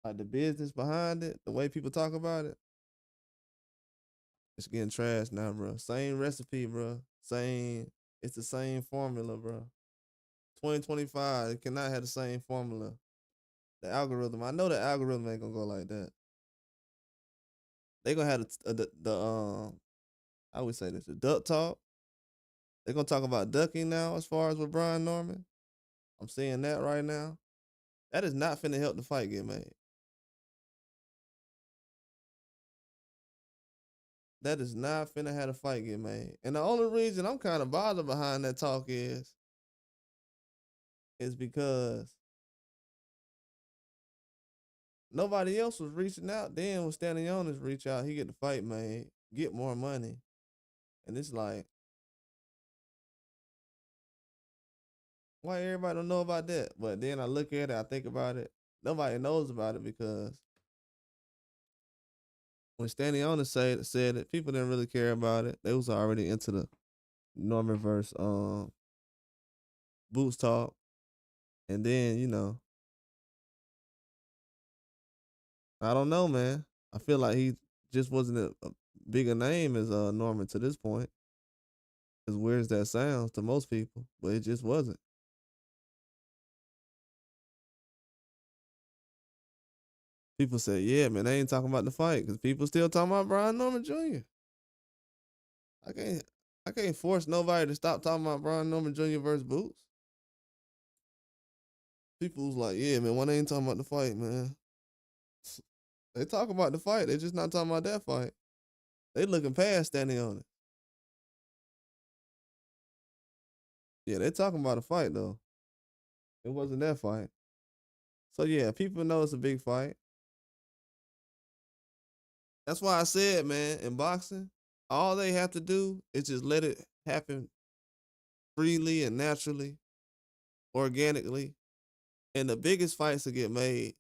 Like the business behind it, the way people talk about it, it's getting trashed now, bro. Same recipe, bro. It's the same formula, bro. 2025, it cannot have the same formula. The algorithm, I know the algorithm ain't gonna go like that. They gonna have I would say this, the duck talk. They're gonna talk about ducking now as far as with Brian Norman. I'm seeing that right now. That is not finna help the fight get made. That is not finna have the fight get made. And the only reason I'm kind of bothered behind that talk is because nobody else was reaching out. Then when Stanley Jonas reach out, he get the fight made, get more money. And it's like, why everybody don't know about that? But then I look at it, I think about it. Nobody knows about it because when Stanley Jonas said it, people didn't really care about it. They was already into the Norman versus Boots talk. And then, I don't know, man. I feel like he just wasn't a bigger name as Norman to this point. As weird as that sounds to most people, but it just wasn't. People say, yeah, man, they ain't talking about the fight because people still talking about Brian Norman Jr. I can't I can't force nobody to stop talking about Brian Norman Jr. versus Boots. People was like, yeah, man, why they ain't talking about the fight, man? They talk about the fight. They just not talking about that fight. They looking past standing on it. Yeah, they talking about a fight though. It wasn't that fight. So yeah, people know it's a big fight. That's why I said, man, in boxing, all they have to do is just let it happen freely and naturally, organically. And the biggest fights will get made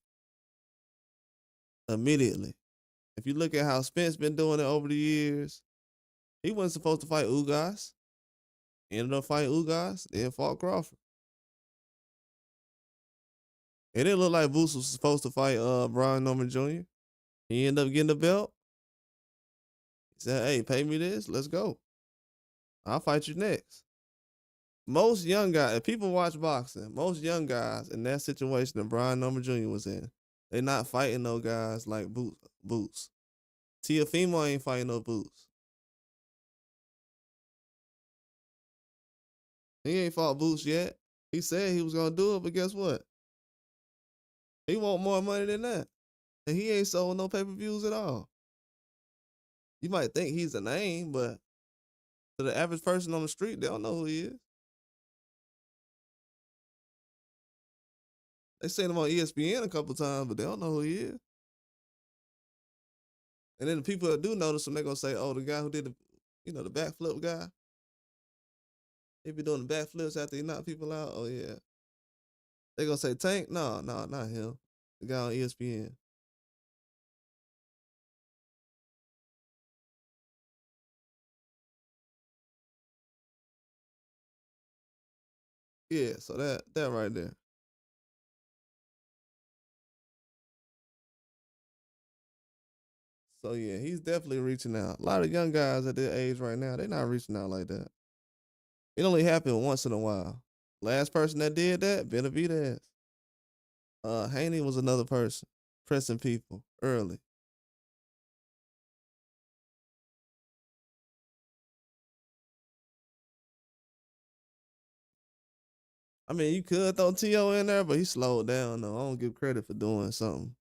immediately. If you look at how Spence been doing it over the years, he wasn't supposed to fight Ugas. Ended up fighting Ugas, then fought Crawford. It didn't look like Boots was supposed to fight Brian Norman Jr. He ended up getting the belt. He said, hey, pay me this, let's go. I'll fight you next. Most young guys, if people watch boxing, most young guys in that situation that Brian Norman Jr. was in, they not fighting no guys like Boots. Tiafimo ain't fighting no Boots. He ain't fought Boots yet. He said he was gonna do it, but guess what? He want more money than that. And he ain't sold no pay-per-views at all. You might think he's a name, but to the average person on the street, they don't know who he is. They seen him on ESPN a couple times, but they don't know who he is. And then the people that do notice him, they're gonna say, oh, the guy who did the backflip guy. He be doing the backflips after he knock people out. Oh yeah. They gonna say Tank? No, not him. The guy on ESPN. Yeah, so that right there. So yeah, he's definitely reaching out. A lot of young guys at their age right now, they're not reaching out like that. It only happened once in a while. Last person that did that, Benavidez. Haney was another person pressing people early. I mean, you could throw T.O. in there, but he slowed down though. I don't give credit for doing something.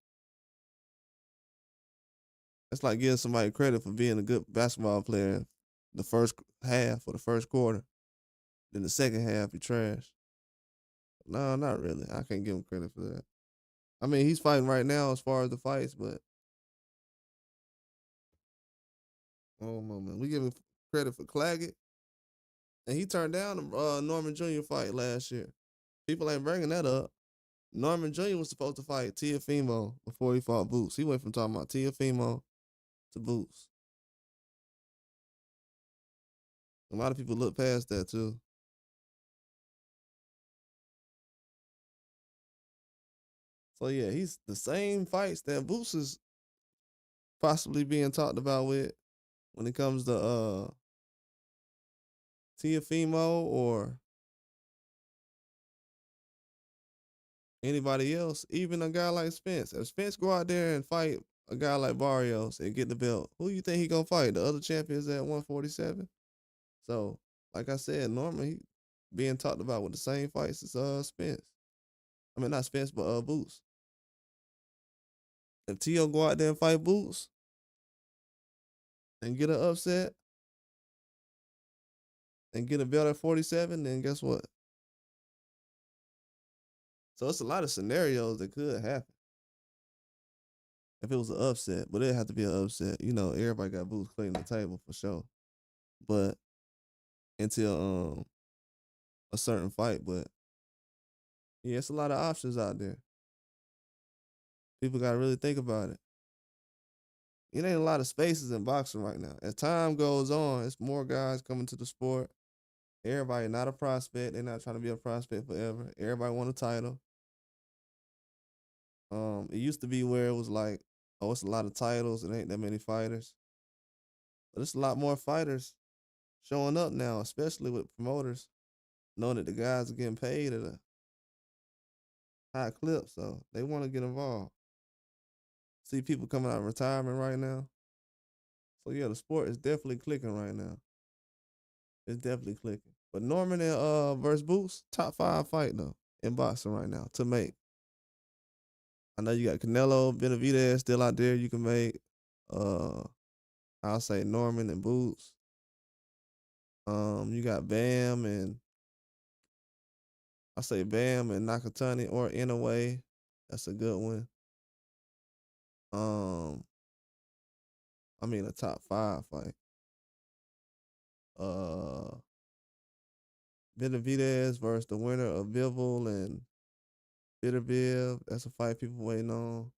It's like giving somebody credit for being a good basketball player the first half or the first quarter. Then the second half, he trash. No, not really. I can't give him credit for that. I mean, he's fighting right now as far as the fights, but oh my man, we give him credit for Claggett, and he turned down the Norman Jr. fight last year. People ain't bringing that up. Norman Jr. was supposed to fight Tiafimo before he fought Boots. He went from talking about Tiafimo to Boots. A lot of people look past that too. So yeah, he's the same fights that Boots is possibly being talked about with when it comes to Tiafimo or anybody else, even a guy like Spence. If Spence go out there and fight a guy like Barrios and get the belt, who you think he gonna fight? The other champions at 147? So, like I said, normally he being talked about with the same fights as Spence. I mean not Spence, but Boots. If Tio go out there and fight Boots and get an upset and get a belt at 47, then guess what? So it's a lot of scenarios that could happen if it was an upset, but it'd have to be an upset. You know, everybody got Boots cleaning the table for sure. But until a certain fight, but yeah, it's a lot of options out there. People gotta really think about it. It ain't a lot of spaces in boxing right now. As time goes on, it's more guys coming to the sport. Everybody not a prospect. They're not trying to be a prospect forever. Everybody want a title. It used to be where it was like, oh, it's a lot of titles. It ain't that many fighters. But it's a lot more fighters showing up now, especially with promoters knowing that the guys are getting paid at a high clip, so they want to get involved. See people coming out of retirement right now. So yeah, the sport is definitely clicking right now. It's definitely clicking. But Norman and versus Boots, top 5 fight though in boxing right now to make. I know you got Canelo, Benavidez still out there. You can make. Uh, I'll say Norman and Boots. You got Bam and I say Bam and Nakatani or in a way. That's a good one. Um, I mean a top 5 fight. Uh, Benavidez versus the winner of Bivol and Bitterbiv. That's a fight people waiting on.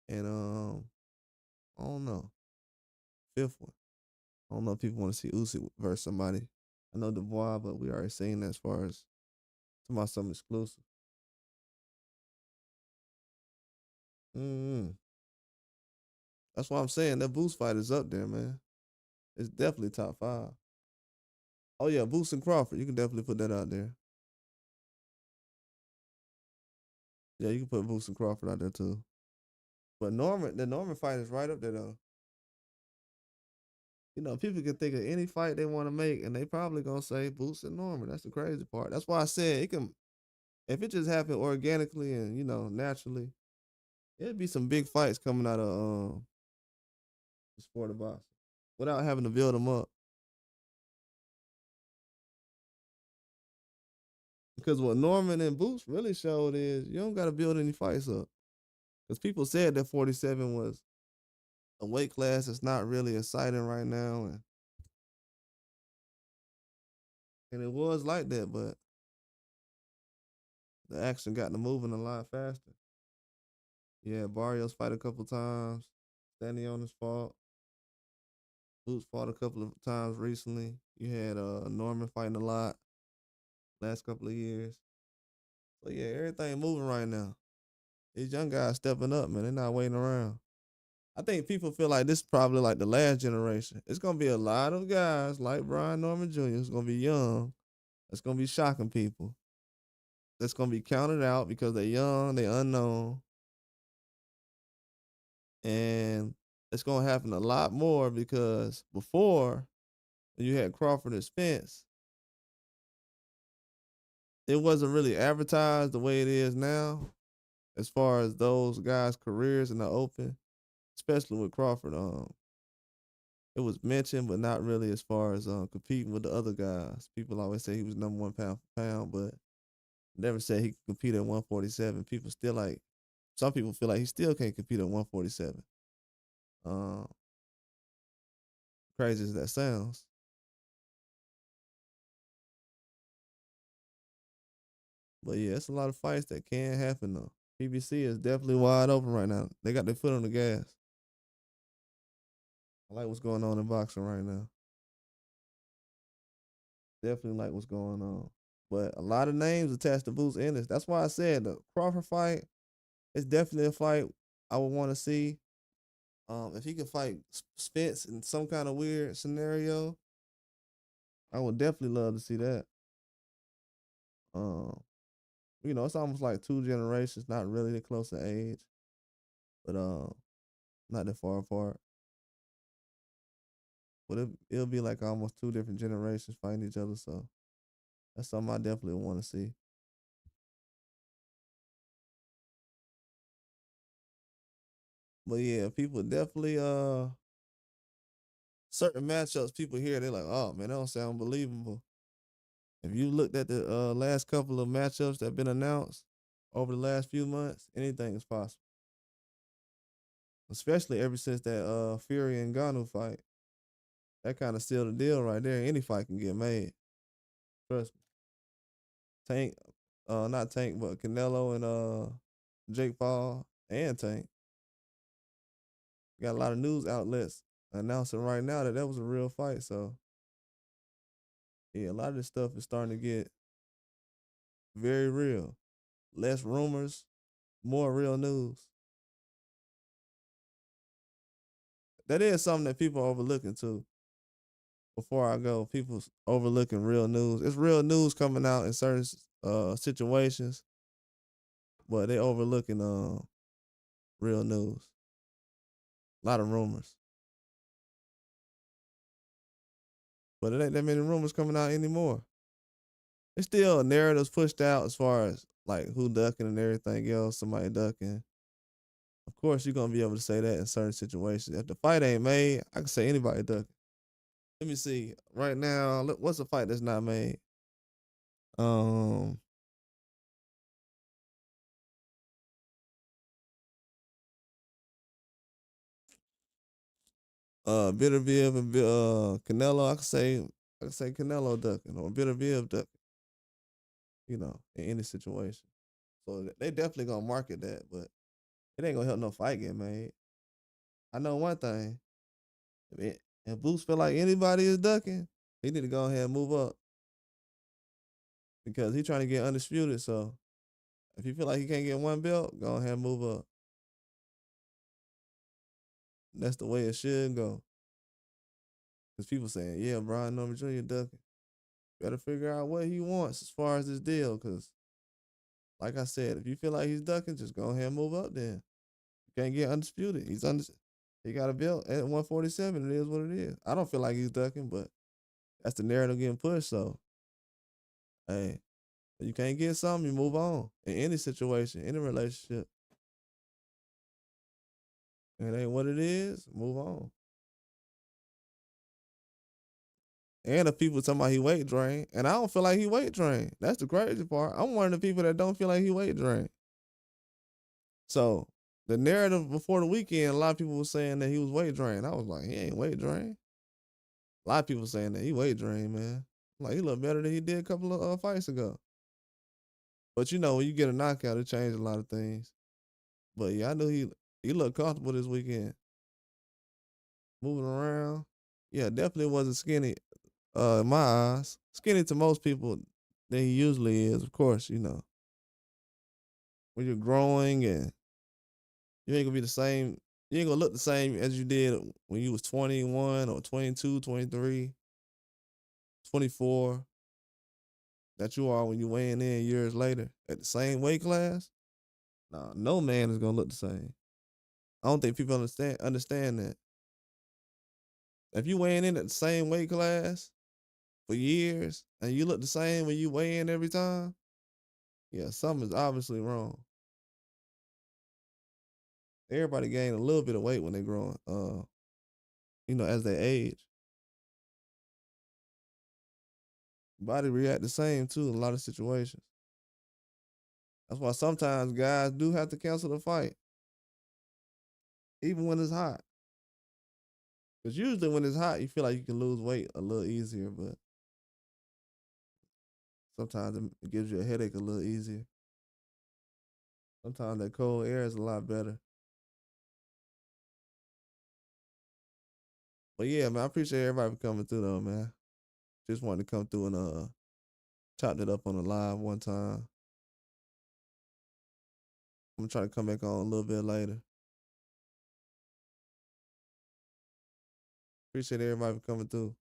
And I don't know. Fifth one. I don't know if people want to see Usyk versus somebody. I know Dubois, but we already seen that as far as talking about something exclusive. Mm-hmm. That's why I'm saying that Boost fight is up there, man. It's definitely top 5. Oh yeah, Boost and Crawford. You can definitely put that out there. Yeah, you can put Boost and Crawford out there too. But the Norman fight is right up there though. You know, people can think of any fight they want to make, and they probably gonna say Boots and Norman. That's the crazy part. That's why I said it can. If it just happened organically and naturally, it'd be some big fights coming out of the sport of boxing without having to build them up. Because what Norman and Boots really showed is you don't got to build any fights up. Because people said that 47 was a weight class that's not really exciting right now, and it was like that, but the action got to moving a lot faster. Yeah, Barrios fight a couple times. Standing on his fault. Boots fought a couple of times recently. You had Norman fighting a lot. last couple of years. So yeah, everything moving right now. These young guys stepping up, man. They're not waiting around. I think people feel like this is probably like the last generation. It's gonna be a lot of guys like Brian Norman Jr. who's gonna be young. That's gonna be shocking people. That's gonna be counted out because they're young, they're unknown, and it's gonna happen a lot more because before when you had Crawford and Spence, it wasn't really advertised the way it is now as far as those guys' careers in the open, especially with Crawford. It was mentioned, but not really as far as competing with the other guys. People always say he was number one pound for pound, but never said he could compete at 147. People still like some people feel like he still can't compete at 147. Um, Crazy as that sounds, but yeah, it's a lot of fights that can happen though. PBC is definitely wide open right now. They got their foot on the gas. I like what's going on in boxing right now. Definitely like what's going on. But a lot of names attached to Boots Ennis. That's why I said the Crawford fight is definitely a fight I would want to see. If he could fight Spence in some kind of weird scenario, I would definitely love to see that. Um, it's almost like two generations, not really that close in age, but not that far apart. But it'll be like almost two different generations fighting each other. So that's something I definitely want to see. But yeah, people definitely certain matchups people hear they're like, oh man, that don't sound believable. If you looked at the last couple of matchups that have been announced over the last few months, anything is possible. Especially ever since that Fury and Ganu fight. That kind of sealed the deal right there. Any fight can get made. Trust me. Tank, not Tank, but Canelo and Jake Paul and Tank. Got a lot of news outlets announcing right now that was a real fight. So yeah, a lot of this stuff is starting to get very real. Less rumors, more real news. That is something that people are overlooking too. Before I go, people's overlooking real news. It's real news coming out in certain situations, but they overlooking real news. A lot of rumors, but it ain't that many rumors coming out anymore. It's still narratives pushed out as far as like who ducking and everything else. Somebody ducking. Of course, you're gonna be able to say that in certain situations. If the fight ain't made, I can say anybody ducking. Let me see. Right now, what's a fight that's not made? Um, Bitterviv and Canelo. I can say Canelo ducking or Bitterviv ducking. In any situation. So they definitely gonna market that, but it ain't gonna help no fight get made. I know one thing. If Boots feel like anybody is ducking, he need to go ahead and move up because he trying to get undisputed. So if he feel like he can't get one belt, go ahead and move up. That's the way it should go. Because people saying, yeah, Brian Norman Jr. ducking. Better figure out what he wants as far as this deal. Because, like I said, if you feel like he's ducking, just go ahead and move up then. You can't get undisputed. He got a belt at 147. It is what it is. I don't feel like he's ducking, but that's the narrative getting pushed. So, hey, you can't get something, you move on. In any situation, any relationship. It ain't what it is, move on. And if people talking about he weight drained, and I don't feel like he weight drained. That's the crazy part. I'm one of the people that don't feel like he weight drained. So the narrative before the weekend, a lot of people were saying that he was weight drained. I was like, he ain't weight drained. A lot of people saying that he weight drained, man. Like he looked better than he did a couple of fights ago. But when you get a knockout, it changes a lot of things. But yeah, I knew he looked comfortable this weekend, moving around. Yeah, definitely wasn't skinny. In my eyes, skinny to most people. than he usually is. Of course, when you're growing and you ain't gonna be the same. You ain't gonna look the same as you did when you was 21 or 22, 23, 24 that you are when you weighing in years later at the same weight class. Nah, no man is gonna look the same. I don't think people understand that. If you weighing in at the same weight class for years and you look the same when you weigh in every time, yeah, something is obviously wrong. Everybody gain a little bit of weight when they growing, as they age. Body react the same too in a lot of situations. That's why sometimes guys do have to cancel the fight, even when it's hot. Because usually when it's hot, you feel like you can lose weight a little easier, but sometimes it gives you a headache a little easier. Sometimes that cold air is a lot better. But yeah, man, I appreciate everybody for coming through though, man. Just wanted to come through and chopped it up on the live one time. I'm gonna try to come back on a little bit later. Appreciate everybody for coming through.